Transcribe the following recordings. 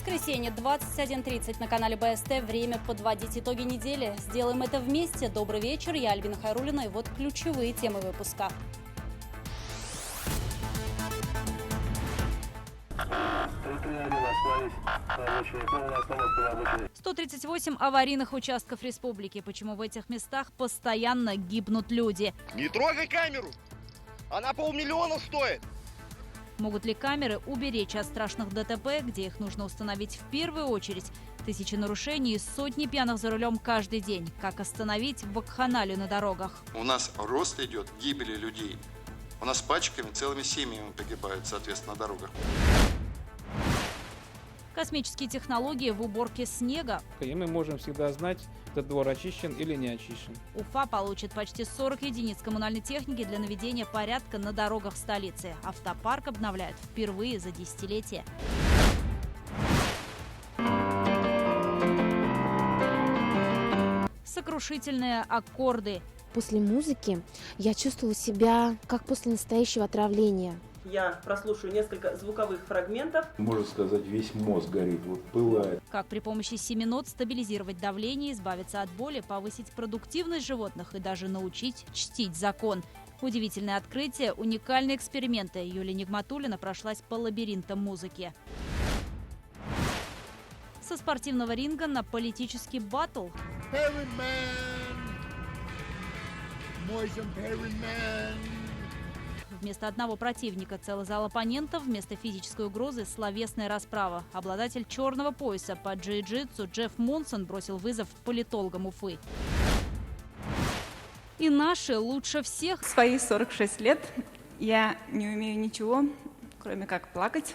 Воскресенье, 21:30 на канале БСТ. Время подводить итоги недели. Сделаем это вместе. Добрый вечер, я Альбина Хайруллина, и вот ключевые темы выпуска. «138 аварийных участков республики. Почему в этих местах постоянно гибнут люди? Не трогай камеру! Она 500 000 стоит! Могут ли камеры уберечь от страшных ДТП, где их нужно установить в первую очередь? Тысячи нарушений и сотни пьяных за рулем каждый день. Как остановить вакханалию на дорогах? У нас рост идет гибели людей. У нас пачками, целыми семьями погибают, соответственно, на дорогах. Космические технологии в уборке снега. И мы можем всегда знать, этот двор очищен или не очищен. Уфа получит почти 40 единиц коммунальной техники для наведения порядка на дорогах столицы. Автопарк обновляют впервые за десятилетие. Сокрушительные аккорды. После музыки я чувствовала себя как после настоящего отравления. Я прослушаю несколько звуковых фрагментов. Можно сказать, весь мозг горит, вот пылает. Как при помощи 7 нот стабилизировать давление, избавиться от боли, повысить продуктивность животных и даже научить чтить закон. Удивительное открытие, уникальные эксперименты. Юлия Нигматуллина прошлась по лабиринтам музыки. Со спортивного ринга на политический баттл. Вместо одного противника целый зал оппонентов, вместо физической угрозы словесная расправа. Обладатель черного пояса по джиу-джитсу Джефф Монсон бросил вызов политологам Уфы. И наши лучше всех. В свои 46 лет я не умею ничего, кроме как плакать,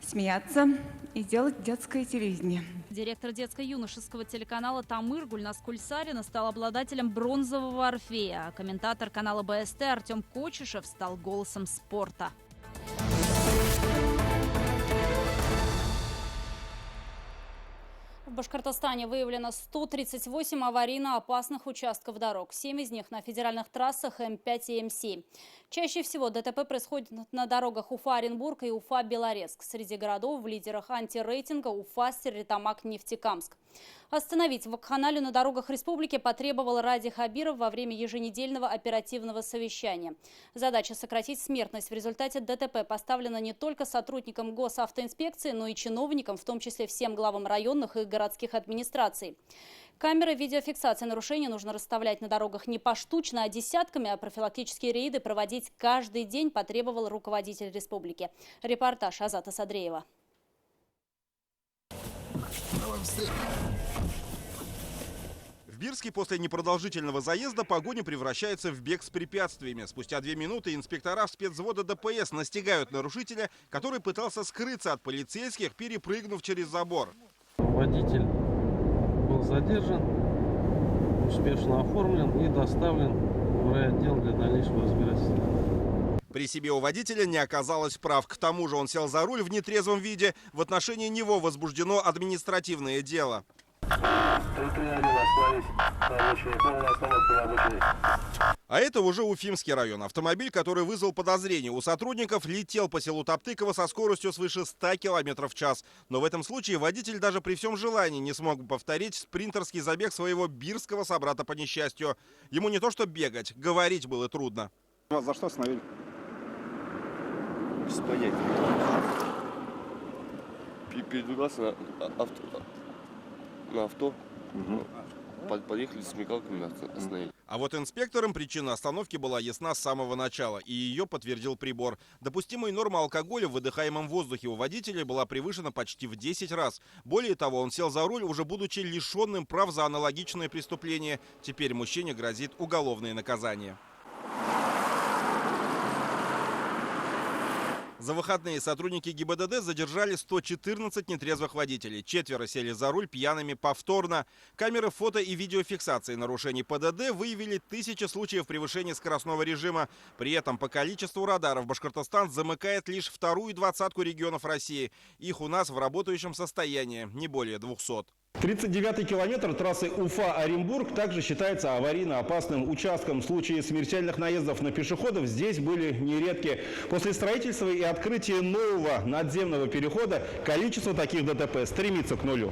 смеяться и делать детское телевидение. Директор детско-юношеского телеканала «Тамыр» Гульнас Кульсарина стал обладателем бронзового орфея, а комментатор канала БСТ Артем Кочешев стал голосом спорта. В Башкортостане выявлено 138 аварийно опасных участков дорог. 7 из них на федеральных трассах М5 и М7. Чаще всего ДТП происходит на дорогах Уфа-Оренбург и Уфа-Белорецк. Среди городов в лидерах антирейтинга Уфа, Стерлитамак, Нефтекамск. Остановить вакханалию на дорогах республики потребовал Ради Хабиров во время еженедельного оперативного совещания. Задача сократить смертность в результате ДТП поставлена не только сотрудникам госавтоинспекции, но и чиновникам, в том числе всем главам районных и городских администраций. Камеры видеофиксации нарушений нужно расставлять на дорогах не поштучно, а десятками, а профилактические рейды проводить каждый день, потребовал руководитель республики. Репортаж Азата Садреева. В Бирске после непродолжительного заезда погоня превращается в бег с препятствиями. Спустя 2 минуты инспектора спецвзвода ДПС настигают нарушителя, который пытался скрыться от полицейских, перепрыгнув через забор. Водитель был задержан, успешно оформлен и доставлен в райотдел для дальнейшего разбирательства. При себе у водителя не оказалось прав. К тому же он сел за руль в нетрезвом виде. В отношении него возбуждено административное дело. А это уже Уфимский район. Автомобиль, который вызвал подозрение у сотрудников, летел по селу Топтыково со скоростью свыше 100 км в час. Но в этом случае водитель даже при всем желании не смог бы повторить спринтерский забег своего бирского собрата по несчастью. Ему не то что бегать, говорить было трудно. Вас за что остановили? Без понятия. Передвигался на авто. Подъехали с смекалками, остановили. А вот инспекторам причина остановки была ясна с самого начала, и ее подтвердил прибор. Допустимая норма алкоголя в выдыхаемом воздухе у водителя была превышена почти в 10 раз. Более того, он сел за руль, уже будучи лишенным прав за аналогичное преступление. Теперь мужчине грозит уголовное наказание. За выходные сотрудники ГИБДД задержали 114 нетрезвых водителей. 4 сели за руль пьяными повторно. Камеры фото и видеофиксации нарушений ПДД выявили 1000 случаев превышения скоростного режима. При этом по количеству радаров Башкортостан замыкает лишь вторую двадцатку регионов России. Их у нас в работающем состоянии не более 200. 39-й километр трассы Уфа-Оренбург также считается аварийно опасным участком. Случаи смертельных наездов на пешеходов здесь были нередки. После строительства и открытия нового надземного перехода количество таких ДТП стремится к нулю.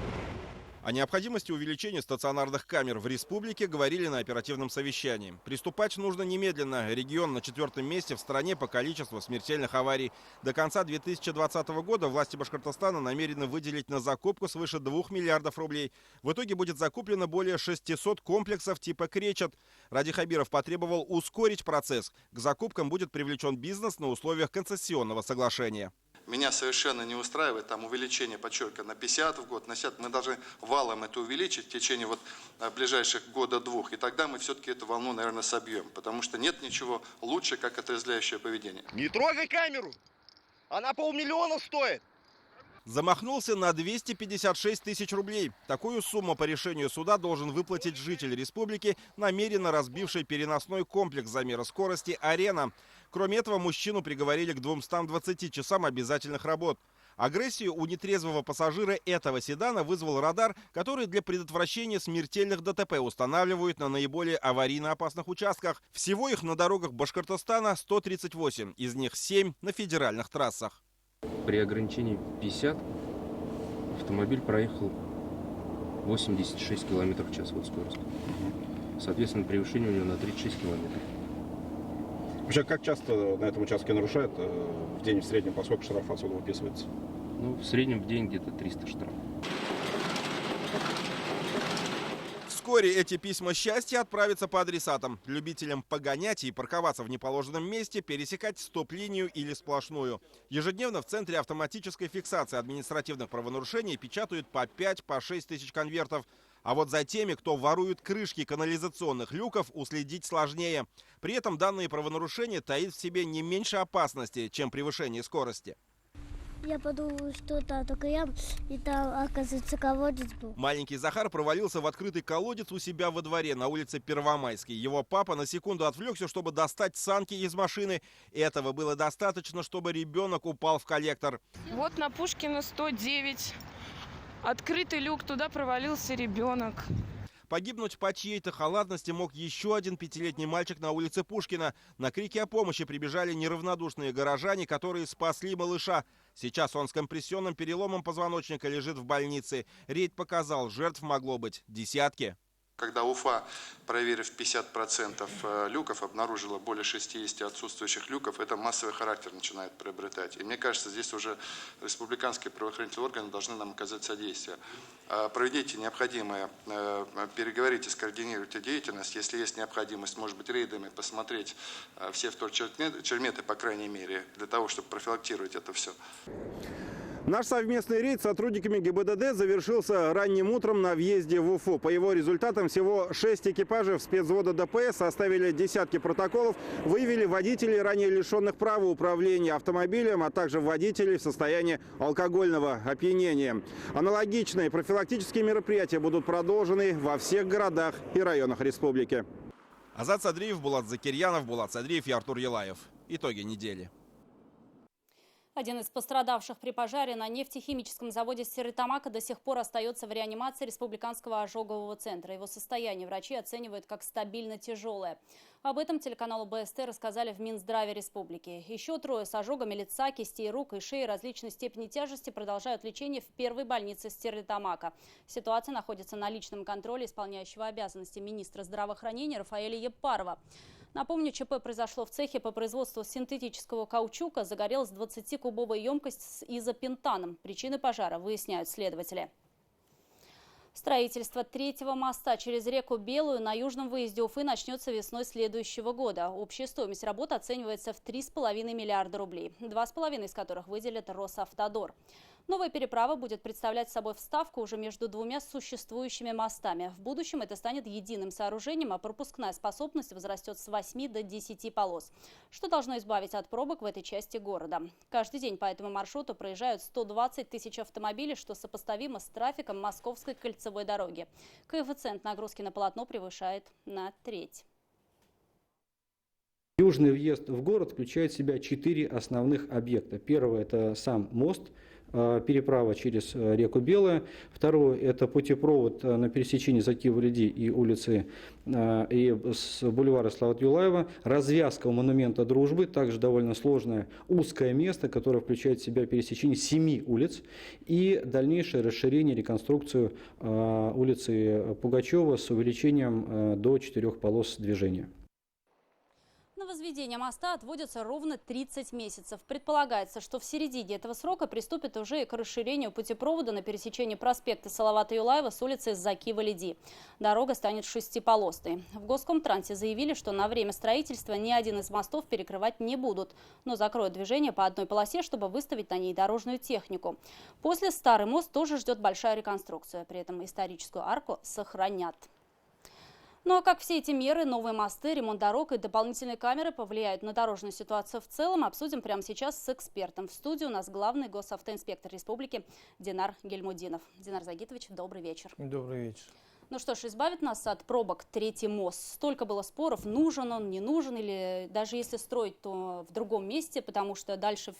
О необходимости увеличения стационарных камер в республике говорили на оперативном совещании. Приступать нужно немедленно. Регион на 4-м месте в стране по количеству смертельных аварий. До конца 2020 года власти Башкортостана намерены выделить на закупку свыше 2 миллиардов рублей. В итоге будет закуплено более 600 комплексов типа «Кречет». Ради Хабиров потребовал ускорить процесс. К закупкам будет привлечен бизнес на условиях концессионного соглашения. Меня совершенно не устраивает там увеличение, подчеркиваю, на 50 в год, на 70. Мы должны валом это увеличить в течение ближайших года-двух. И тогда мы все-таки эту волну, наверное, собьем. Потому что нет ничего лучше, как отрезвляющее поведение. Не трогай камеру! Она 500 000 стоит! Замахнулся на 256 тысяч рублей. Такую сумму по решению суда должен выплатить житель республики, намеренно разбивший переносной комплекс замера скорости «Арена». Кроме этого, мужчину приговорили к 220 часам обязательных работ. Агрессию у нетрезвого пассажира этого седана вызвал радар, который для предотвращения смертельных ДТП устанавливают на наиболее аварийно опасных участках. Всего их на дорогах Башкортостана 138, из них 7 на федеральных трассах. При ограничении 50 автомобиль проехал 86 км в час вот скорость. Соответственно, превышение у него на 36 километров. Вообще, как часто на этом участке нарушают в день в среднем, поскольку штраф отсюда выписывается? Ну, в среднем в день где-то 300 штрафов. Вскоре эти письма счастья отправятся по адресатам. Любителям погонять и парковаться в неположенном месте, пересекать стоп-линию или сплошную. Ежедневно в Центре автоматической фиксации административных правонарушений печатают по 5-6 тысяч конвертов. А вот за теми, кто ворует крышки канализационных люков, уследить сложнее. При этом данные правонарушения таит в себе не меньше опасности, чем превышение скорости. Я подумала, что там только я, и там, оказывается, колодец был. Маленький Захар провалился в открытый колодец у себя во дворе на улице Первомайской. Его папа на секунду отвлекся, чтобы достать санки из машины. Этого было достаточно, чтобы ребенок упал в коллектор. Вот на Пушкина 109. Открытый люк, туда провалился ребенок. Погибнуть по чьей-то халатности мог еще один 5-летний мальчик на улице Пушкина. На крики о помощи прибежали неравнодушные горожане, которые спасли малыша. Сейчас он с компрессионным переломом позвоночника лежит в больнице. Рейд показал, жертв могло быть десятки. Когда Уфа, проверив 50% люков, обнаружила более 60 отсутствующих люков, это массовый характер начинает приобретать. И мне кажется, здесь уже республиканские правоохранительные органы должны нам оказать содействие. Проведите необходимое, переговорите, скоординируйте деятельность. Если есть необходимость, может быть, рейдами посмотреть все вторчерметы, по крайней мере, для того, чтобы профилактировать это все. Наш совместный рейд с сотрудниками ГИБДД завершился ранним утром на въезде в Уфу. По его результатам всего 6 экипажей спецвзвода ДПС составили десятки протоколов, выявили водителей, ранее лишенных права управления автомобилем, а также водителей в состоянии алкогольного опьянения. Аналогичные профилактические мероприятия будут продолжены во всех городах и районах республики. Азат Садриев, Булат Закирьянов, Булат Садриев и Артур Елаев. Итоги недели. Один из пострадавших при пожаре на нефтехимическом заводе Стерлитамака до сих пор остается в реанимации Республиканского ожогового центра. Его состояние врачи оценивают как стабильно тяжелое. Об этом телеканалу БСТ рассказали в Минздраве республики. Еще 3 с ожогами лица, кистей рук и шеи различной степени тяжести продолжают лечение в первой больнице Стерлитамака. Ситуация находится на личном контроле исполняющего обязанности министра здравоохранения Рафаэля Епарова. Напомню, ЧП произошло в цехе по производству синтетического каучука. Загорелась 20-кубовая емкость с изопентаном. Причины пожара выясняют следователи. Строительство 3-го моста через реку Белую на южном выезде Уфы начнется весной следующего года. Общая стоимость работы оценивается в 3,5 миллиарда рублей, 2,5 из которых выделит Росавтодор. Новая переправа будет представлять собой вставку уже между 2 существующими мостами. В будущем это станет единым сооружением, а пропускная способность возрастет с 8 до 10 полос, что должно избавить от пробок в этой части города. Каждый день по этому маршруту проезжают 120 тысяч автомобилей, что сопоставимо с трафиком Московской кольцевой дороги. Коэффициент нагрузки на полотно превышает на треть. Южный въезд в город включает в себя 4 основных объекта. Первый – это сам мост, переправа через реку Белая. Второе – это путепровод на пересечении Закиева-Лиди и улицы и с бульвара Славата Юлаева. Развязка у монумента Дружбы, также довольно сложное узкое место, которое включает в себя пересечение 7 улиц и дальнейшее расширение, реконструкцию улицы Пугачева с увеличением до 4 полос движения. На возведение моста отводится ровно 30 месяцев. Предполагается, что в середине этого срока приступят уже и к расширению путепровода на пересечении проспекта Салавата Юлаева с улицы Закиева-Лиди. Дорога станет 6-полосной. В Госкомтрансе заявили, что на время строительства ни один из мостов перекрывать не будут, но закроют движение по одной полосе, чтобы выставить на ней дорожную технику. После старый мост тоже ждет большая реконструкция. При этом историческую арку сохранят. Ну а как все эти меры, новые мосты, ремонт дорог и дополнительные камеры повлияют на дорожную ситуацию в целом, обсудим прямо сейчас с экспертом. В студии у нас главный госавтоинспектор республики Динар Гельмудинов. Динар Загитович, добрый вечер. Добрый вечер. Ну что ж, избавит нас от пробок третий мост. Столько было споров, нужен он, не нужен, или даже если строить, то в другом месте, потому что дальше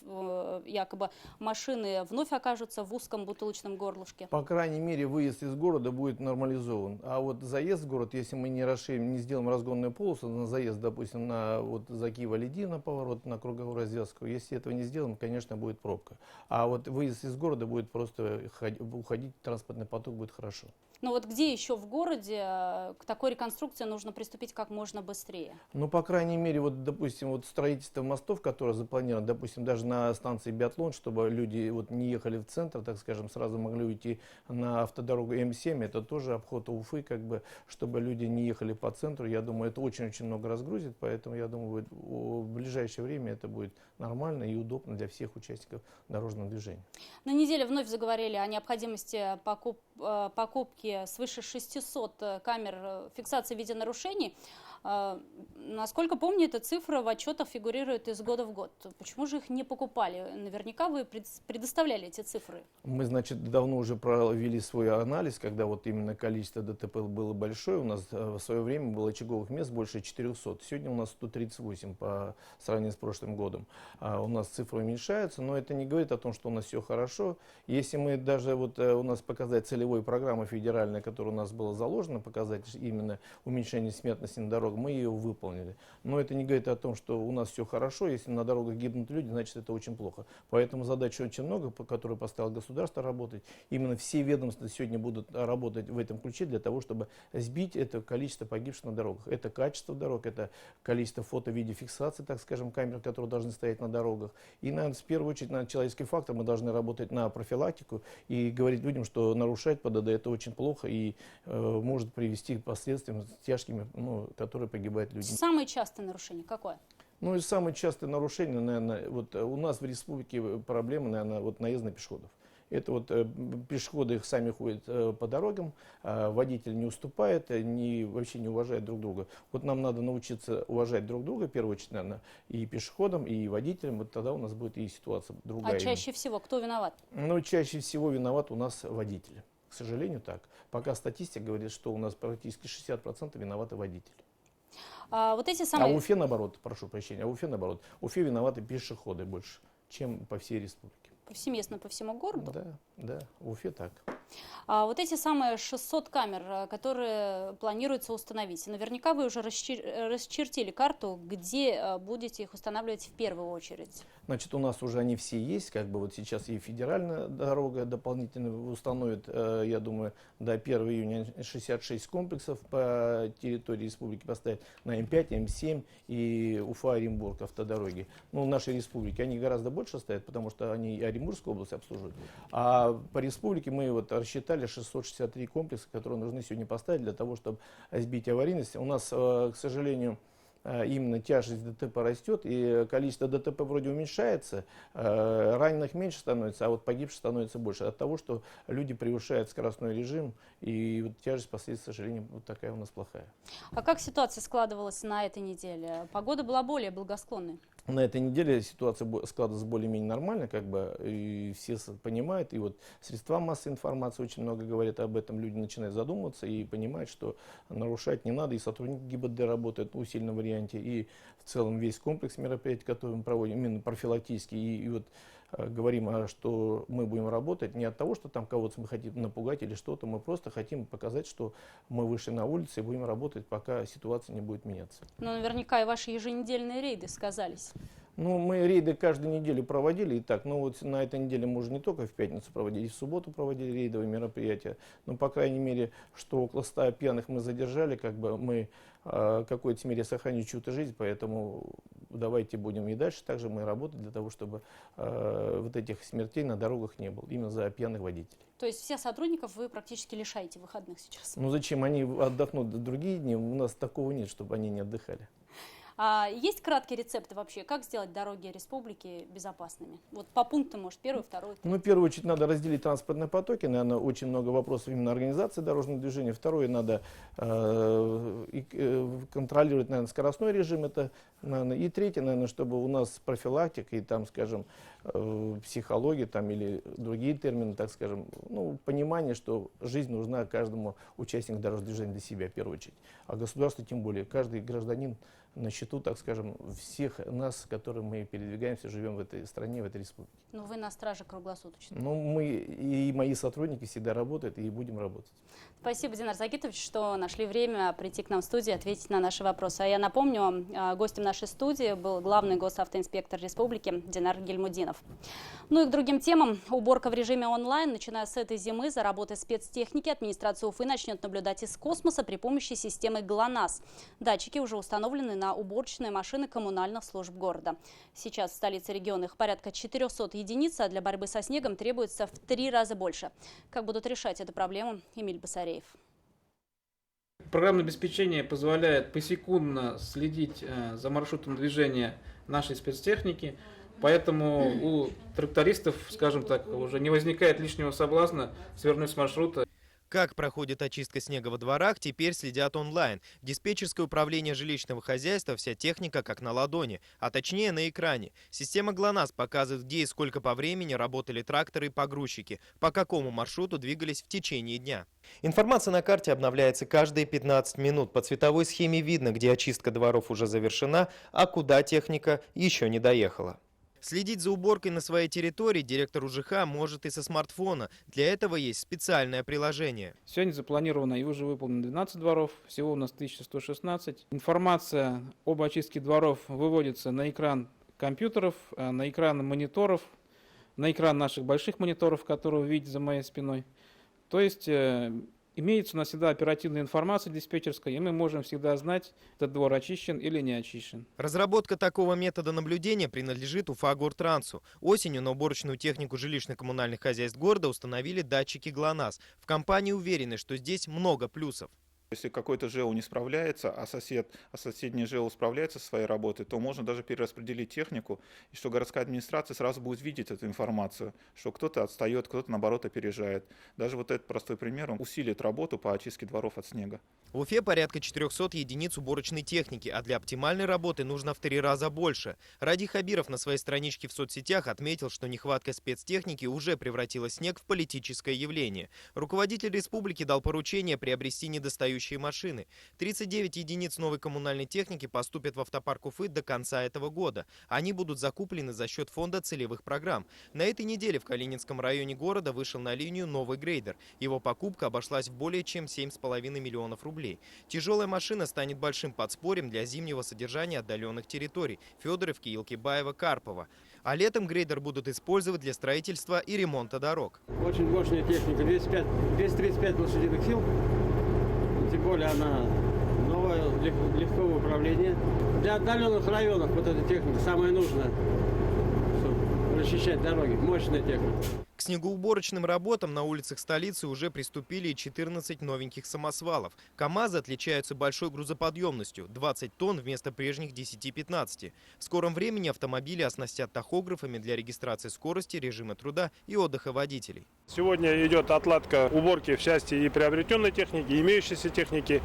якобы машины вновь окажутся в узком бутылочном горлышке. По крайней мере, выезд из города будет нормализован. А вот заезд в город, если мы не расширим, не сделаем разгонную полосу на заезд, допустим, на вот Закиева-Лиди на поворот, на круговую развязку, если этого не сделаем, конечно, будет пробка. А вот выезд из города будет просто уходить, транспортный поток будет хорошо. Но вот где еще в городе к такой реконструкции нужно приступить как можно быстрее? Ну, по крайней мере, вот, допустим, вот строительство мостов, которое запланировано, допустим, даже на станции Биатлон, чтобы люди вот не ехали в центр, так скажем, сразу могли уйти на автодорогу М7, это тоже обход Уфы, как бы, чтобы люди не ехали по центру. Я думаю, это очень-очень много разгрузит, поэтому, я думаю, в ближайшее время это будет нормально и удобно для всех участников дорожного движения. На неделе вновь заговорили о необходимости покупки свыше 600 камер фиксации видеонарушений. Насколько помню, эта цифра в отчетах фигурирует из года в год. Почему же их не покупали? Наверняка вы предоставляли эти цифры. Мы, значит, давно уже провели свой анализ, когда вот именно количество ДТП было большое. У нас в свое время было очаговых мест больше 400. Сегодня у нас 138 по сравнению с прошлым годом. У нас цифры уменьшаются, но это не говорит о том, что у нас все хорошо. Если мы даже, вот у нас показать целевой программы федеральной, которая у нас была заложена, показать именно уменьшение смертности на дорогах, мы ее выполнили. Но это не говорит о том, что у нас все хорошо. Если на дорогах гибнут люди, значит, это очень плохо. Поэтому задач очень много, по которой поставило государство работать. Именно все ведомства сегодня будут работать в этом ключе для того, чтобы сбить это количество погибших на дорогах. Это качество дорог, это количество фото-видеофиксации, так скажем, камер, которые должны стоять на дорогах. И, наверное, в первую очередь, на человеческий фактор мы должны работать на профилактику и говорить людям, что нарушать ПДД это очень плохо и может привести к последствиям тяжкими, которые погибают люди. Самое частое нарушение какое? Ну и самое частое нарушение, наверное, вот у нас в республике проблема, наверное, вот наезд на пешеходов. Это вот пешеходы их сами ходят по дорогам, водитель не уступает, вообще не уважает друг друга. Вот нам надо научиться уважать друг друга, в первую очередь, наверное, и пешеходам, и водителям. Вот тогда у нас будет и ситуация другая. А чаще всего кто виноват? Ну, чаще всего виноват у нас водители. К сожалению, так. Пока статистика говорит, что у нас практически 60% виноваты водители. Вот эти самые... А в Уфе наоборот, прошу прощения, в Уфе виноваты пешеходы больше, чем по всей республике. Повсеместно по всему городу? Да, в Уфе так. Вот эти самые 600 камер, которые планируется установить, наверняка вы уже расчертили карту, где будете их устанавливать в первую очередь. Значит, у нас уже они все есть, как бы вот сейчас и федеральная дорога дополнительно установит, я думаю, до 1 июня 66 комплексов по территории республики поставят на М5, М7 и Уфа-Оренбург автодороги. Ну, в нашей республике они гораздо больше стоят, потому что они Оренбургскую область обслуживают. А по республике мы вот рассчитали 663 комплекса, которые нужны сегодня поставить для того, чтобы сбить аварийность. У нас, к сожалению, именно тяжесть ДТП растет, и количество ДТП вроде уменьшается, раненых меньше становится, а вот погибших становится больше от того, что люди превышают скоростной режим, и вот тяжесть последствий, к сожалению, вот такая у нас плохая. А как ситуация складывалась на этой неделе? Погода была более благосклонной? На этой неделе ситуация складывается более-менее нормально, как бы, и все понимают, и вот средства массовой информации очень много говорят об этом, люди начинают задумываться и понимают, что нарушать не надо, и сотрудники ГИБДД работают в усиленном варианте, и в целом весь комплекс мероприятий, которые мы проводим, именно профилактический, и вот говорим, что мы будем работать не от того, что там кого-то мы хотим напугать или что-то, мы просто хотим показать, что мы вышли на улицу и будем работать, пока ситуация не будет меняться. Но наверняка и ваши еженедельные рейды сказались. Ну, мы рейды каждую неделю проводили и так. Ну, вот на этой неделе мы уже не только в пятницу проводили, и в субботу проводили рейдовые мероприятия. Но, по крайней мере, что около 100 пьяных мы задержали, как бы мы в какой-то мере сохранили чью-то жизнь, поэтому давайте будем и дальше также мы работать для того, чтобы вот этих смертей на дорогах не было, именно за пьяных водителей. То есть всех сотрудников вы практически лишаете выходных сейчас? Ну, зачем? Они отдохнут в другие дни, у нас такого нет, чтобы они не отдыхали. А есть краткие рецепты вообще, как сделать дороги республики безопасными? Вот по пунктам, может, первый, второй. Ну, в первую очередь, надо разделить транспортные потоки. Наверное, очень много вопросов именно организации дорожного движения. Второе, надо контролировать, наверное, скоростной режим. Это, наверное, и третье, наверное, чтобы у нас профилактика и там, скажем, психология там, или другие термины, так скажем, ну, понимание, что жизнь нужна каждому участнику дорожного движения для себя, в первую очередь. А государство тем более. Каждый гражданин на счету, так скажем, всех нас, которые мы передвигаемся, живем в этой стране, в этой республике. Ну, вы на страже круглосуточно. Ну, мы и мои сотрудники всегда работают, и будем работать. Спасибо, Динар Загитович, что нашли время прийти к нам в студию и ответить на наши вопросы. А я напомню, гостем нашей студии был главный госавтоинспектор республики Динар Гильмудинов. Ну и к другим темам. Уборка в режиме онлайн. Начиная с этой зимы за работой спецтехники администрация Уфы начнет наблюдать из космоса при помощи системы ГЛОНАСС. Датчики уже установлены на уборочные машины коммунальных служб города. Сейчас в столице региона их порядка 400 единиц, а для борьбы со снегом требуется в 3 раза больше. Как будут решать эту проблему, Эмиль Басареев. Программное обеспечение позволяет посекундно следить за маршрутом движения нашей спецтехники, поэтому у трактористов, скажем так, уже не возникает лишнего соблазна свернуть с маршрута. Как проходит очистка снега во дворах, теперь следят онлайн. Диспетчерское управление жилищного хозяйства, вся техника как на ладони, а точнее на экране. Система ГЛОНАСС показывает, где и сколько по времени работали тракторы и погрузчики, по какому маршруту двигались в течение дня. Информация на карте обновляется каждые 15 минут. По цветовой схеме видно, где очистка дворов уже завершена, а куда техника еще не доехала. Следить за уборкой на своей территории директор УЖХ может и со смартфона. Для этого есть специальное приложение. Сегодня запланировано и уже выполнено 12 дворов, всего у нас 1116. Информация об очистке дворов выводится на экран компьютеров, на экран мониторов, на экран наших больших мониторов, которые вы видите за моей спиной. То есть имеется у нас всегда оперативная информация диспетчерская, и мы можем всегда знать, этот двор очищен или не очищен. Разработка такого метода наблюдения принадлежит Уфагортрансу. Осенью на уборочную технику жилищно-коммунальных хозяйств города установили датчики ГЛОНАСС. В компании уверены, что здесь много плюсов. Если какой-то ЖЭУ не справляется, а соседний ЖЭУ справляется со своей работой, то можно даже перераспределить технику, и что городская администрация сразу будет видеть эту информацию, что кто-то отстает, кто-то наоборот опережает. Даже вот этот простой пример, он усилит работу по очистке дворов от снега. В Уфе порядка 400 единиц уборочной техники, а для оптимальной работы нужно в 3 раза больше. Ради Хабиров на своей страничке в соцсетях отметил, что нехватка спецтехники уже превратила снег в политическое явление. Руководитель республики дал поручение приобрести недостающие машины. 39 единиц новой коммунальной техники поступят в автопарк Уфы до конца этого года. Они будут закуплены за счет фонда целевых программ. На этой неделе в Калининском районе города вышел на линию новый грейдер. Его покупка обошлась в более чем 7,5 миллионов рублей. Тяжелая машина станет большим подспорьем для зимнего содержания отдаленных территорий – Федоровки, Елкибаева, Карпова. А летом грейдер будут использовать для строительства и ремонта дорог. Очень мощная техника, 235 лошадиных сил. Тем более она новая, легкого управления. Для отдаленных районов вот эта техника самая нужная, чтобы расчищать дороги. Мощная техника. К снегоуборочным работам на улицах столицы уже приступили и 14 новеньких самосвалов. КАМАЗы отличаются большой грузоподъемностью – 20 тонн вместо прежних 10-15. В скором времени автомобили оснастят тахографами для регистрации скорости, режима труда и отдыха водителей. Сегодня идет отладка уборки в части и приобретенной техники, и имеющейся техники.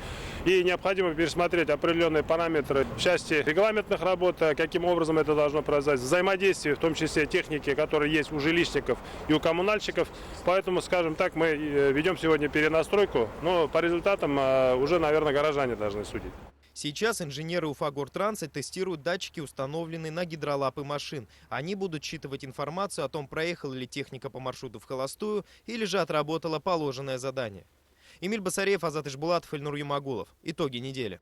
И необходимо пересмотреть определенные параметры в части регламентных работ, каким образом это должно произойти, взаимодействие, в том числе техники, которые есть у жилищников и у коммунальщиков. Поэтому, скажем так, мы ведем сегодня перенастройку, но по результатам уже, наверное, горожане должны судить. Сейчас инженеры Уфагортранса тестируют датчики, установленные на гидролапы машин. Они будут считывать информацию о том, проехала ли техника по маршруту в холостую или же отработала положенное задание. Эмиль Басареев, Азат Ишбулатов, Ильнур Юмагулов. Итоги недели.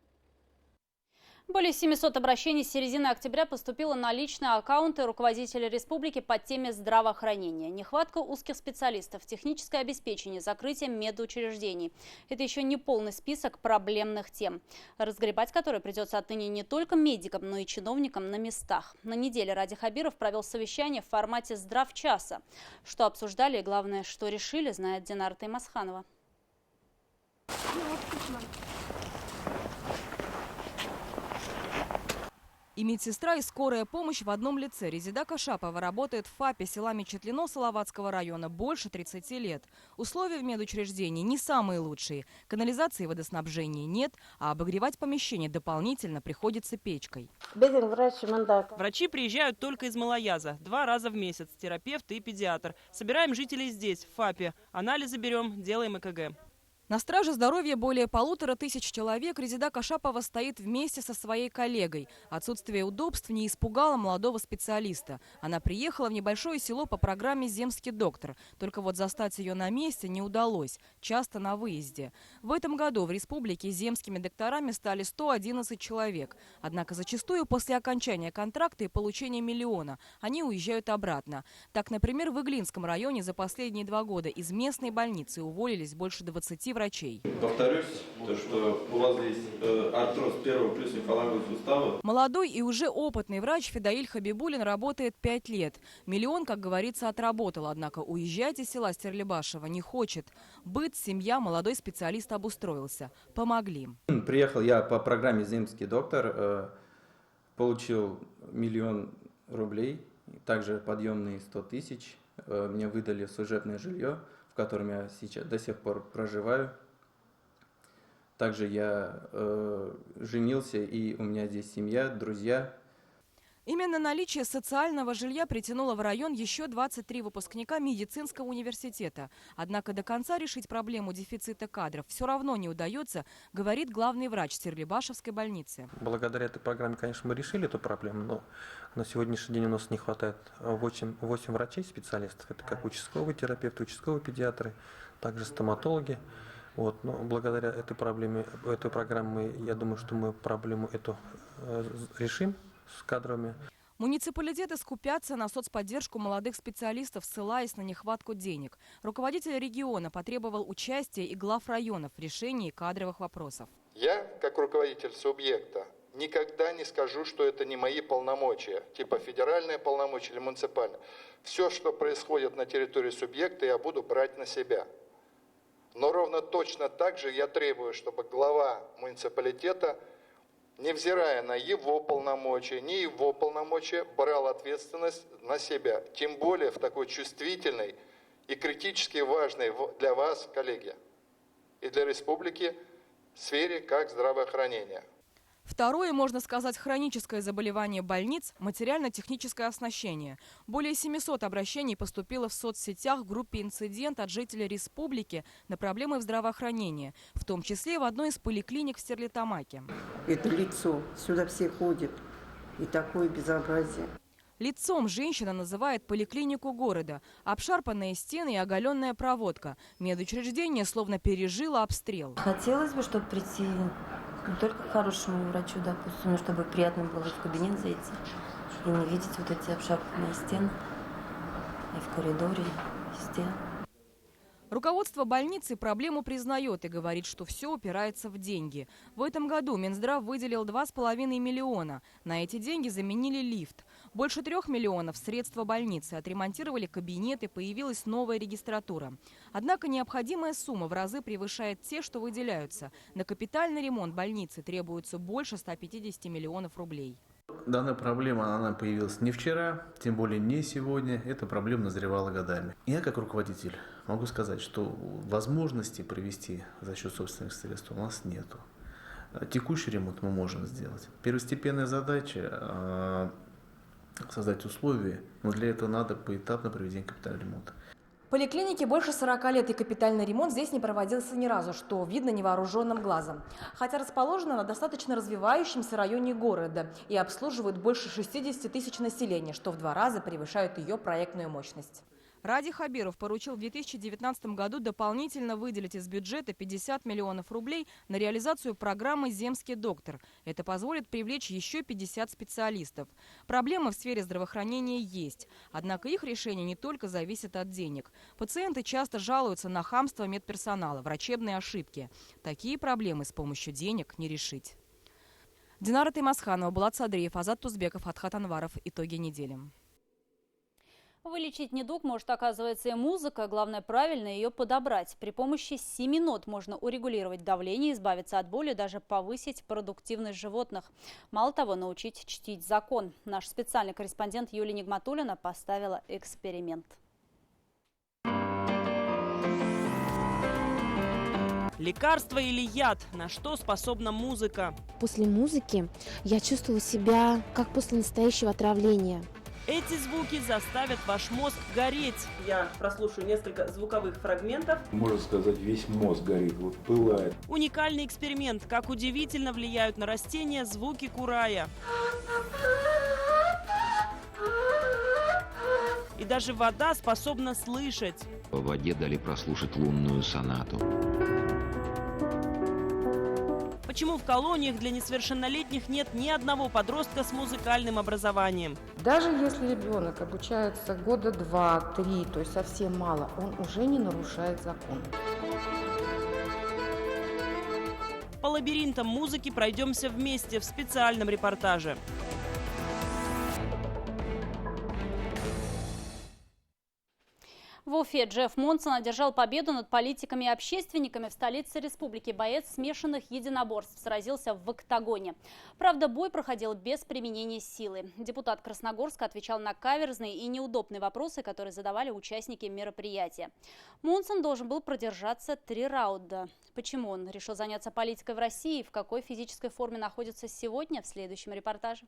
Более 700 обращений с середины октября поступило на личные аккаунты руководителей республики по теме здравоохранения. Нехватка узких специалистов, техническое обеспечение, закрытие медучреждений. Это еще не полный список проблемных тем, разгребать которые придется отныне не только медикам, но и чиновникам на местах. На неделе Ради Хабиров провел совещание в формате здравчаса. Что обсуждали и, главное, что решили, знает Динара Таймасханова. И медсестра, и скорая помощь в одном лице. Резида Кашапова работает в ФАПе села Мечетлино Салаватского района больше 30 лет. Условия в медучреждении не самые лучшие. Канализации и водоснабжения нет, а обогревать помещение дополнительно приходится печкой. Врачи приезжают только из Малояза. 2 раза в месяц. Терапевт и педиатр. Собираем жителей здесь, в ФАПе. Анализы берем, делаем ЭКГ. На страже здоровья более 1500 человек. Резида Кашапова стоит вместе со своей коллегой. Отсутствие удобств не испугало молодого специалиста. Она приехала в небольшое село по программе «Земский доктор». Только вот застать ее на месте не удалось. Часто на выезде. В этом году в республике земскими докторами стали 111 человек. Однако зачастую после окончания контракта и получения миллиона они уезжают обратно. Так, например, в Иглинском районе за последние 2 года из местной больницы уволились больше 20 врачей. Повторюсь, то, что у вас здесь артроз первого плюс мифалангового сустава. Молодой и уже опытный врач Фидаиль Хабибулин работает 5 лет. Миллион, как говорится, отработал. Однако уезжать из села Стерлибашево не хочет. Быт, семья, молодой специалист обустроился. Помогли. Приехал я по программе «Земский доктор». Получил 1 миллион рублей. Также подъемные 100 тысяч. Мне выдали служебное жилье, в котором я сейчас до сих пор проживаю. Также я женился, и у меня здесь семья, друзья. Именно наличие социального жилья притянуло в район еще 23 выпускника медицинского университета. Однако до конца решить проблему дефицита кадров все равно не удается, говорит главный врач Стерлибашевской больницы. Благодаря этой программе, конечно, мы решили эту проблему, но на сегодняшний день у нас не хватает 8 врачей, специалистов. Это как участковые терапевты, участковые педиатры, также стоматологи. Но благодаря этой программе, я думаю, что мы проблему эту решим с кадрами. Муниципалитеты скупятся на соцподдержку молодых специалистов, ссылаясь на нехватку денег. Руководитель региона потребовал участия и глав районов в решении кадровых вопросов. Я, как руководитель субъекта, никогда не скажу, что это не мои полномочия, типа федеральные полномочия или муниципальные. Все, что происходит на территории субъекта, я буду брать на себя. Но ровно точно так же я требую, чтобы глава муниципалитета, невзирая на его полномочия, не его полномочия, брал ответственность на себя. Тем более в такой чувствительной и критически важной для вас, коллеги, и для республики сфере, как здравоохранение. Второе, можно сказать, хроническое заболевание больниц – материально-техническое оснащение. Более 700 обращений поступило в соцсетях в группе «Инцидент» от жителей республики на проблемы в здравоохранении, в том числе в одной из поликлиник в Стерлитамаке. Это лицо, сюда все ходят, и такое безобразие. Лицом женщина называет поликлинику города. Обшарпанные стены и оголенная проводка. Медучреждение словно пережило обстрел. Хотелось бы, чтобы прийти не только к хорошему врачу, допустим, но чтобы приятно было в кабинет зайти и не видеть вот эти обшарпанные стены и в коридоре, везде. Руководство больницы проблему признает и говорит, что все упирается в деньги. В этом году Минздрав выделил 2,5 миллиона. На эти деньги заменили лифт. Больше 3 миллионов средства больницы. Отремонтировали кабинеты, появилась новая регистратура. Однако необходимая сумма в разы превышает те, что выделяются. На капитальный ремонт больницы требуется больше 150 миллионов рублей. Данная проблема, она появилась не вчера, тем более не сегодня. Эта проблема назревала годами. Я как руководитель могу сказать, что возможности провести за счет собственных средств у нас нету. Текущий ремонт мы можем сделать. Первостепенная задача создать условия, но для этого надо поэтапно проведение капитального ремонта. Поликлинике больше 40 лет, и капитальный ремонт здесь не проводился ни разу, что видно невооруженным глазом. Хотя расположена на достаточно развивающемся районе города и обслуживает больше 60 тысяч населения, что в 2 раза превышает ее проектную мощность. Ради Хабиров поручил в 2019 году дополнительно выделить из бюджета 50 миллионов рублей на реализацию программы «Земский доктор». Это позволит привлечь еще 50 специалистов. Проблемы в сфере здравоохранения есть. Однако их решение не только зависит от денег. Пациенты часто жалуются на хамство медперсонала, врачебные ошибки. Такие проблемы с помощью денег не решить. Динара Таймасханова, Булат Садриев, Азат Тузбеков, Адхат Анваров. Итоги недели. Вылечить недуг может, оказывается, и музыка. Главное, правильно ее подобрать. При помощи 7 нот можно урегулировать давление, избавиться от боли, даже повысить продуктивность животных. Мало того, научить чтить закон. Наш специальный корреспондент Юлия Нигматуллина поставила эксперимент. Лекарство или яд? На что способна музыка? После музыки я чувствовала себя как после настоящего отравления. Эти звуки заставят ваш мозг гореть. Я прослушаю несколько звуковых фрагментов. Можно сказать, весь мозг горит, вот пылает. Уникальный эксперимент. Как удивительно влияют на растения звуки курая. И даже вода способна слышать. В воде дали прослушать лунную сонату. Почему в колониях для несовершеннолетних нет ни одного подростка с музыкальным образованием? Даже если ребенок обучается года 2-3, то есть совсем мало, он уже не нарушает закон. По лабиринтам музыки пройдемся вместе в специальном репортаже. В Уфе Джефф Монсон одержал победу над политиками и общественниками. В столице республики боец смешанных единоборств сразился в октагоне. Правда, бой проходил без применения силы. Депутат Красногорска отвечал на каверзные и неудобные вопросы, которые задавали участники мероприятия. Монсон должен был продержаться 3 раунда. Почему он решил заняться политикой в России и в какой физической форме находится сегодня, в следующем репортаже.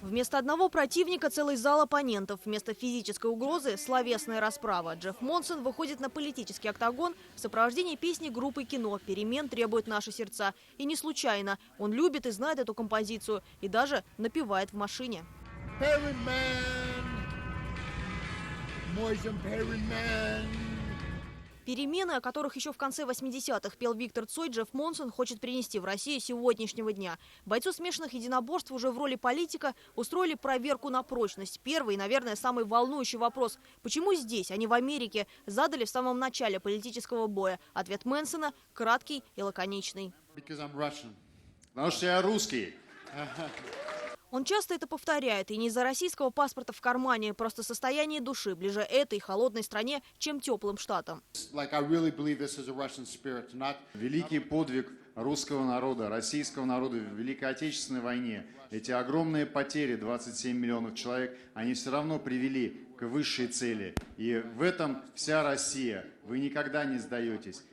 Вместо одного противника целый зал оппонентов. Вместо физической угрозы – словесная расправа. Джефф Монсон выходит на политический октагон в сопровождении песни группы «Кино». «Перемен требуют наши сердца». И не случайно. Он любит и знает эту композицию. И даже напевает в машине. Перемены, о которых еще в конце 80-х пел Виктор Цой, Джефф Монсон хочет принести в Россию сегодняшнего дня. Бойцу смешанных единоборств уже в роли политика устроили проверку на прочность. Первый и, наверное, самый волнующий вопрос – почему здесь, а не в Америке, задали в самом начале политического боя. Ответ Мэнсона краткий и лаконичный. Потому что я русский. Он часто это повторяет, и не из-за российского паспорта в кармане, просто состояние души ближе этой холодной стране, чем теплым штатам. Великий подвиг русского народа, российского народа в Великой Отечественной войне, эти огромные потери, 27 миллионов человек, они все равно привели к высшей цели. И в этом вся Россия. Вы никогда не сдаетесь.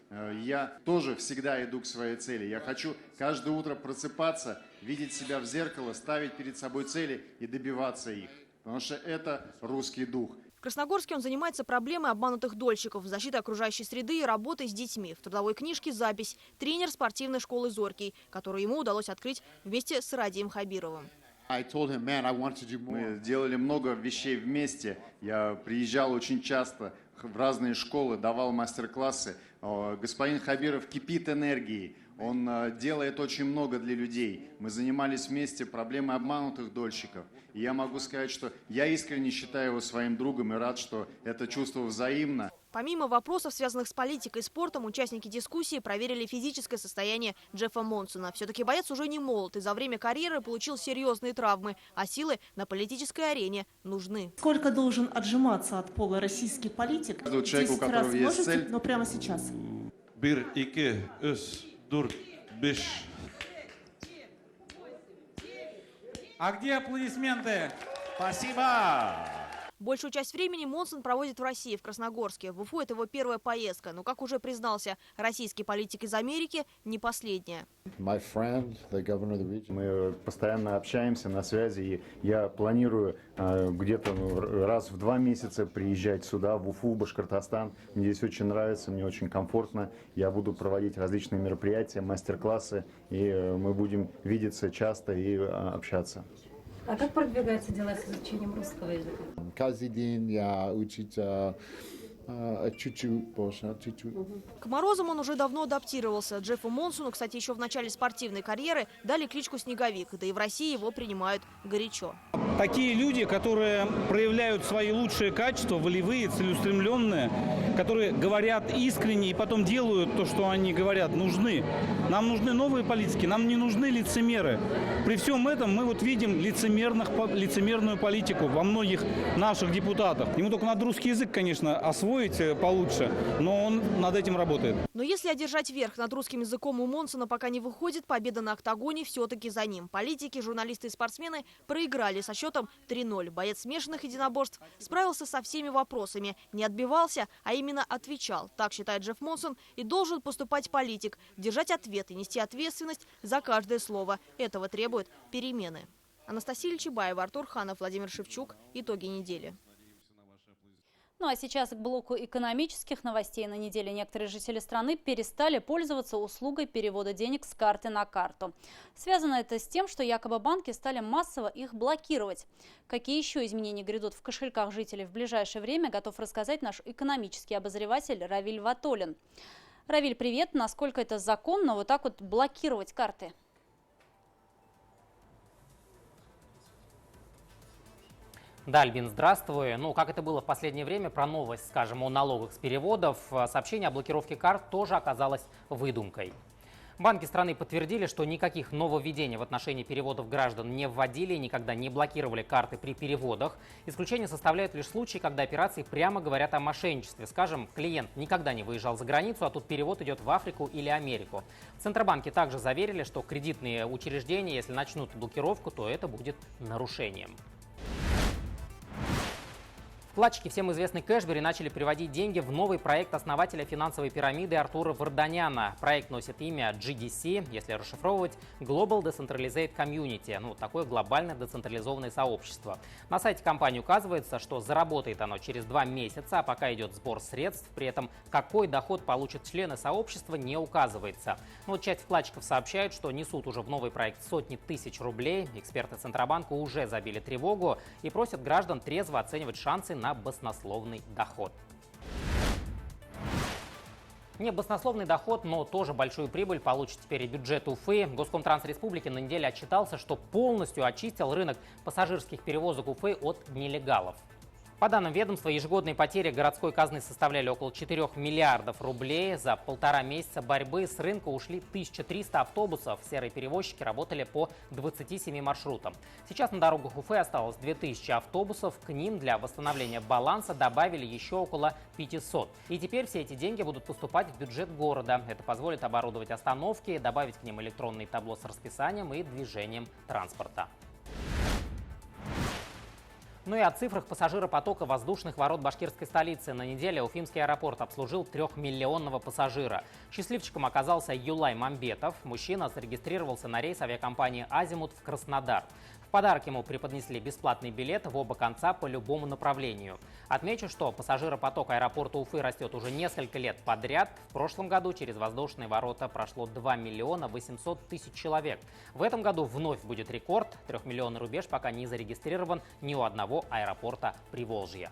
Я тоже всегда иду к своей цели. Я хочу каждое утро просыпаться, видеть себя в зеркало, ставить перед собой цели и добиваться их. Потому что это русский дух. В Красногорске он занимается проблемой обманутых дольщиков, защитой окружающей среды и работой с детьми. В трудовой книжке запись «Тренер спортивной школы «Зоркий», которую ему удалось открыть вместе с Радием Хабировым. Мы делали много вещей вместе. Я приезжал очень часто в разные школы, давал мастер-классы. Господин Хабиров кипит энергией. Он делает очень много для людей. Мы занимались вместе проблемой обманутых дольщиков. И я могу сказать, что я искренне считаю его своим другом и рад, что это чувство взаимно. Помимо вопросов, связанных с политикой и спортом, участники дискуссии проверили физическое состояние Джеффа Монсона. Все-таки боец уже не молод и за время карьеры получил серьезные травмы, а силы на политической арене нужны. Сколько должен отжиматься от пола российский политик? Человек, у которого есть цель. Но прямо сейчас. Bir, iki, üç, dört, beş. А где аплодисменты? Спасибо! Большую часть времени Монсон проводит в России, в Красногорске. В Уфу это его первая поездка. Но, как уже признался российский политик из Америки, не последняя. Мы постоянно общаемся на связи, и я планирую где-то раз в 2 месяца приезжать сюда, в Уфу, Башкортостан. Мне здесь очень нравится, мне очень комфортно. Я буду проводить различные мероприятия, мастер-классы, и мы будем видеться часто и общаться. А как продвигаются дела с изучением русского языка? Каждый день я учусь чуть-чуть. К морозам он уже давно адаптировался. Джеффу Монсону, кстати, еще в начале спортивной карьеры дали кличку «Снеговик», да и в России его принимают горячо. Такие люди, которые проявляют свои лучшие качества, волевые, целеустремленные, которые говорят искренне и потом делают то, что они говорят, нужны. Нам нужны новые политики, нам не нужны лицемеры. При всем этом мы вот видим лицемерную политику во многих наших депутатах. Ему только надо русский язык, конечно, освоить получше, но он над этим работает. Но если одержать верх над русским языком у Монсона пока не выходит, победа на октагоне все-таки за ним. Политики, журналисты и спортсмены проиграли со счетом 3-0. Боец смешанных единоборств справился со всеми вопросами. Не отбивался, а именно отвечал. Так считает Джефф Монсон, и должен поступать политик. Держать ответ и нести ответственность за каждое слово. Этого требуют перемены. Анастасия Чебаева, Артур Ханов, Владимир Шевчук. Итоги недели. Ну а сейчас к блоку экономических новостей. На неделе некоторые жители страны перестали пользоваться услугой перевода денег с карты на карту. Связано это с тем, что якобы банки стали массово их блокировать. Какие еще изменения грядут в кошельках жителей в ближайшее время, готов рассказать наш экономический обозреватель Равиль Ватолин. Равиль, привет. Насколько это законно вот так вот блокировать карты? Да, Альбин, здравствуй. Ну, как это было в последнее время, про новость, скажем, о налогах с переводов, сообщение о блокировке карт тоже оказалось выдумкой. Банки страны подтвердили, что никаких нововведений в отношении переводов граждан не вводили и никогда не блокировали карты при переводах. Исключение составляют лишь случаи, когда операции прямо говорят о мошенничестве. Скажем, клиент никогда не выезжал за границу, а тут перевод идет в Африку или Америку. В Центробанке также заверили, что кредитные учреждения, если начнут блокировку, то это будет нарушением. Вкладчики всем известной Кэшбери начали переводить деньги в новый проект основателя финансовой пирамиды Артура Варданяна. Проект носит имя GDC, если расшифровывать Global Decentralized Community, ну, такое глобальное децентрализованное сообщество. На сайте компании указывается, что заработает оно через 2 месяца, а пока идет сбор средств, при этом какой доход получат члены сообщества, не указывается. Но вот часть вкладчиков сообщает, что несут уже в новый проект сотни тысяч рублей. Эксперты Центробанка уже забили тревогу и просят граждан трезво оценивать шансы на баснословный доход. Не баснословный доход, но тоже большую прибыль получит теперь и бюджет Уфы. Госкомтранс Республики на неделе отчитался, что полностью очистил рынок пассажирских перевозок Уфы от нелегалов. По данным ведомства, ежегодные потери городской казны составляли около 4 миллиардов рублей. За 1,5 месяца борьбы с рынка ушли 1300 автобусов. Серые перевозчики работали по 27 маршрутам. Сейчас на дорогах Уфы осталось 2000 автобусов. К ним для восстановления баланса добавили еще около 500. И теперь все эти деньги будут поступать в бюджет города. Это позволит оборудовать остановки, добавить к ним электронные табло с расписанием и движением транспорта. Ну и о цифрах пассажиропотока воздушных ворот башкирской столицы. На неделе Уфимский аэропорт обслужил 3-миллионного пассажира. Счастливчиком оказался Юлай Мамбетов. Мужчина зарегистрировался на рейс авиакомпании «Азимут» в Краснодар. В подарок ему преподнесли бесплатный билет в оба конца по любому направлению. Отмечу, что пассажиропоток аэропорта Уфы растет уже несколько лет подряд. В прошлом году через воздушные ворота прошло 2 800 000 человек. В этом году вновь будет рекорд. 3-миллионный рубеж пока не зарегистрирован ни у одного аэропорта Приволжья.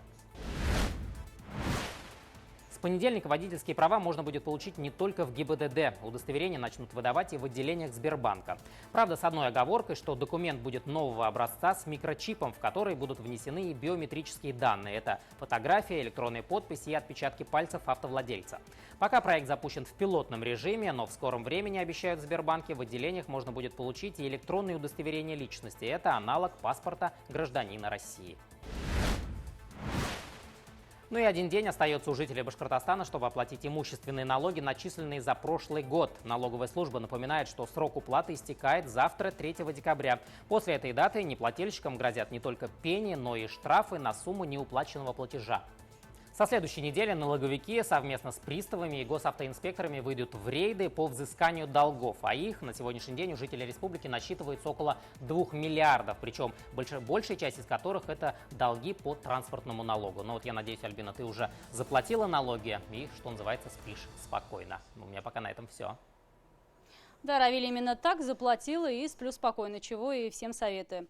С понедельника водительские права можно будет получить не только в ГИБДД. Удостоверения начнут выдавать и в отделениях Сбербанка. Правда, с одной оговоркой, что документ будет нового образца с микрочипом, в который будут внесены и биометрические данные. Это фотография, электронная подпись и отпечатки пальцев автовладельца. Пока проект запущен в пилотном режиме, но в скором времени, обещают в Сбербанке, в отделениях можно будет получить и электронные удостоверения личности. Это аналог паспорта гражданина России. Ну и один день остается у жителей Башкортостана, чтобы оплатить имущественные налоги, начисленные за прошлый год. Налоговая служба напоминает, что срок уплаты истекает завтра, 3 декабря. После этой даты неплательщикам грозят не только пени, но и штрафы на сумму неуплаченного платежа. Со следующей недели налоговики совместно с приставами и госавтоинспекторами выйдут в рейды по взысканию долгов. А их на сегодняшний день у жителей республики насчитывается около 2 миллиардов. Причем большая часть из которых это долги по транспортному налогу. Но вот я надеюсь, Альбина, ты уже заплатила налоги и, что называется, спишь спокойно. У меня пока на этом все. Да, Равиль, именно так заплатила и сплю спокойно, чего и всем советую.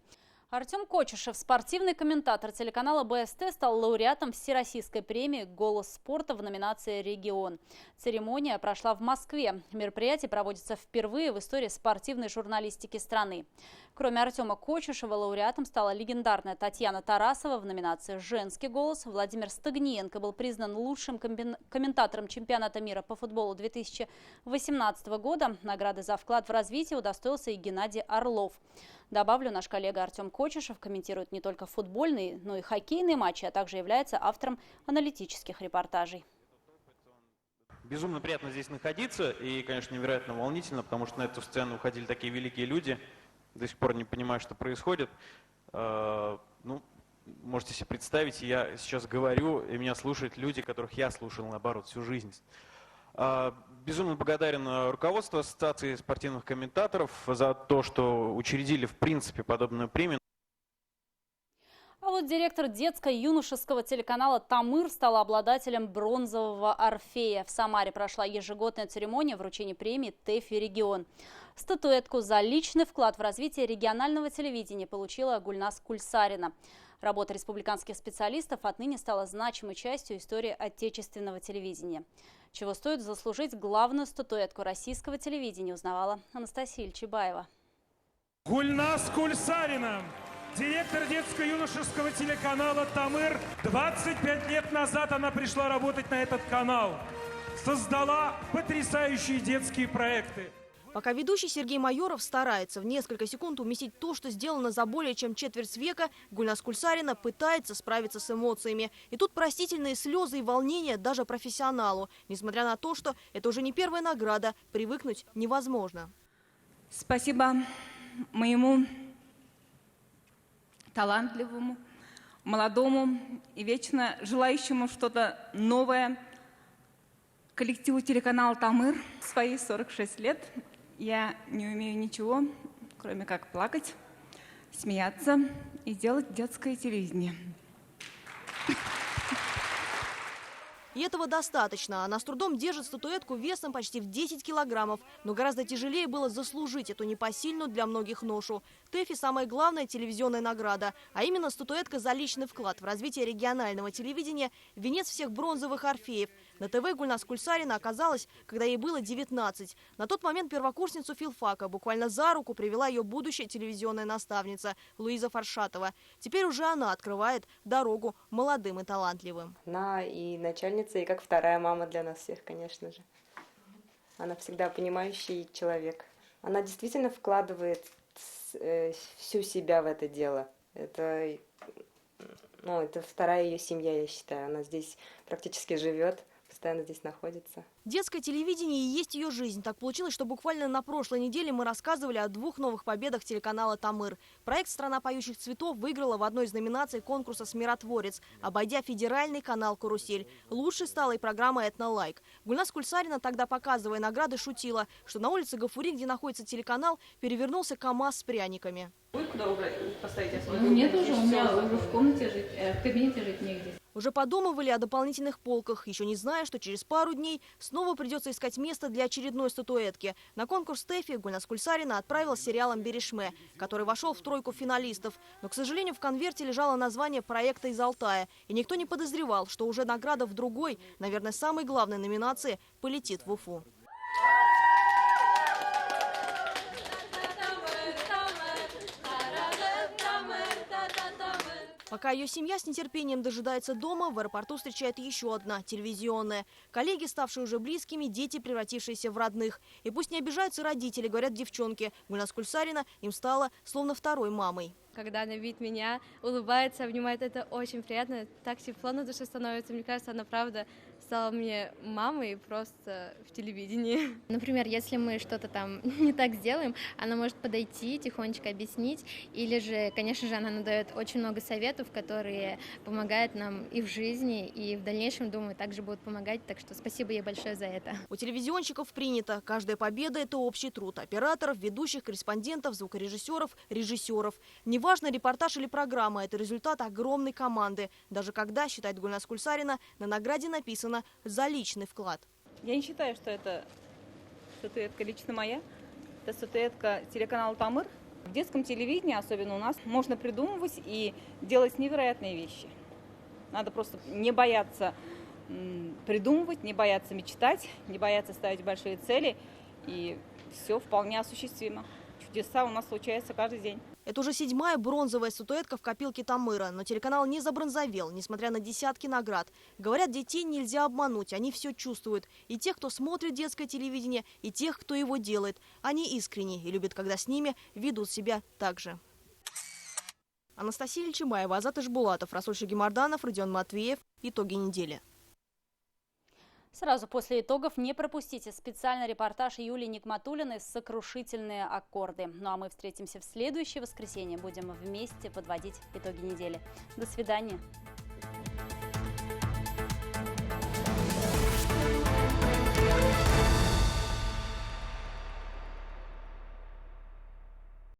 Артем Кочешев, спортивный комментатор телеканала БСТ, стал лауреатом Всероссийской премии «Голос спорта» в номинации «Регион». Церемония прошла в Москве. Мероприятие проводится впервые в истории спортивной журналистики страны. Кроме Артема Кочешева, лауреатом стала легендарная Татьяна Тарасова в номинации «Женский голос». Владимир Стагниенко был признан лучшим комментатором чемпионата мира по футболу 2018 года. Награды за вклад в развитие удостоился и Геннадий Орлов. Добавлю, наш коллега Артем Кочешев комментирует не только футбольные, но и хоккейные матчи, а также является автором аналитических репортажей. Безумно приятно здесь находиться и, конечно, невероятно волнительно, потому что на эту сцену выходили такие великие люди. До сих пор не понимаю, что происходит. Ну, можете себе представить, я сейчас говорю, и меня слушают люди, которых я слушал, наоборот, всю жизнь. Безумно благодарен руководству Ассоциации спортивных комментаторов за то, что учредили, в принципе, подобную премию. А вот директор детско-юношеского телеканала «Тамыр» стал обладателем бронзового «Орфея». В Самаре прошла ежегодная церемония вручения премии «ТЭФИ Регион». Статуэтку за личный вклад в развитие регионального телевидения получила Гульнас Кульсарина. Работа республиканских специалистов отныне стала значимой частью истории отечественного телевидения. Чего стоит заслужить главную статуэтку российского телевидения, узнавала Анастасия Ильчебаева. Гульнас Кульсарина, директор детско-юношеского телеканала «Тамыр». 25 лет назад она пришла работать на этот канал. Создала потрясающие детские проекты. Пока ведущий Сергей Майоров старается в несколько секунд уместить то, что сделано за более чем четверть века, Гульнас Кульсарина пытается справиться с эмоциями. И тут простительные слезы и волнения даже профессионалу. Несмотря на то, что это уже не первая награда, привыкнуть невозможно. Спасибо моему талантливому, молодому и вечно желающему что-то новое коллективу телеканала «Тамыр». В свои 46 лет я не умею ничего, кроме как плакать, смеяться и делать детское телевидение. И этого достаточно. Она с трудом держит статуэтку весом почти в 10 килограммов. Но гораздо тяжелее было заслужить эту непосильную для многих ношу. ТЭФИ – самая главная телевизионная награда. А именно статуэтка за личный вклад в развитие регионального телевидения – венец всех бронзовых орфеев. На ТВ Гульнас Кульсарина оказалась, когда ей было 19. На тот момент первокурсницу филфака буквально за руку привела ее будущая телевизионная наставница Луиза Фаршатова. Теперь уже она открывает дорогу молодым и талантливым. Она и начальница, и как вторая мама для нас всех, конечно же. Она всегда понимающий человек. Она действительно вкладывает всю себя в это дело. Это вторая ее семья, я считаю. Она здесь практически живет, постоянно здесь находится. Детское телевидение и есть ее жизнь. Так получилось, что буквально на прошлой неделе мы рассказывали о 2 новых победах телеканала «Тамыр». Проект «Страна поющих цветов» выиграла в одной из номинаций конкурса «Смиротворец», обойдя федеральный канал «Карусель». Лучшей стала и программа «Этнолайк». Гульнас Кульсарина, тогда показывая награды, шутила, что на улице Гафури, где находится телеканал, перевернулся КАМАЗ с пряниками. Вы куда поставите? Нет, уже у меня уже в комнате жить, в кабинете жить негде. Уже подумывали о дополнительных полках, еще не зная, что через пару дней снова придется искать место для очередной статуэтки. На конкурс ТЭФИ Гульнас Кульсарина отправилась с сериалом «Берешме», который вошел в тройку финалистов. Но, к сожалению, в конверте лежало название проекта из Алтая. И никто не подозревал, что уже награда в другой, наверное, самой главной номинации, полетит в Уфу. Пока ее семья с нетерпением дожидается дома, в аэропорту встречает еще одна, телевизионная. Коллеги, ставшие уже близкими, дети, превратившиеся в родных. И пусть не обижаются родители, говорят девчонки. Гульназ Кульсарина им стала словно второй мамой. Когда она видит меня, улыбается, обнимает, это очень приятно. Так тепло на душе становится. Мне кажется, она правда стала мне мамой просто в телевидении. Например, если мы что-то там не так сделаем, она может подойти, тихонечко объяснить. Или же, конечно же, она нам дает очень много советов, которые помогают нам и в жизни, и в дальнейшем, думаю, также будут помогать. Так что спасибо ей большое за это. У телевизионщиков принято. Каждая победа – это общий труд операторов, ведущих, корреспондентов, звукорежиссеров, режиссеров. Неважно, репортаж или программа – это результат огромной команды. Даже когда, считает Гульназ Кульсарина, на награде написано «за личный вклад». Я не считаю, что это статуэтка лично моя. Это статуэтка телеканала «Тамыр». В детском телевидении, особенно у нас, можно придумывать и делать невероятные вещи. Надо просто не бояться придумывать, не бояться мечтать, не бояться ставить большие цели. И все вполне осуществимо. Чудеса у нас случаются каждый день. Это уже 7-я бронзовая статуэтка в копилке Тамыра. Но телеканал не забронзовел, несмотря на десятки наград. Говорят, детей нельзя обмануть, они все чувствуют. И тех, кто смотрит детское телевидение, и тех, кто его делает. Они искренни и любят, когда с ними ведут себя так же. Анастасия Ильчимаева, Азат Ишбулатов, Расуль Шагимарданов, Родион Матвеев. Итоги недели. Сразу после итогов не пропустите специальный репортаж Юлии Никматуллиной «Сокрушительные аккорды». Ну а мы встретимся в следующее воскресенье. Будем вместе подводить итоги недели. До свидания.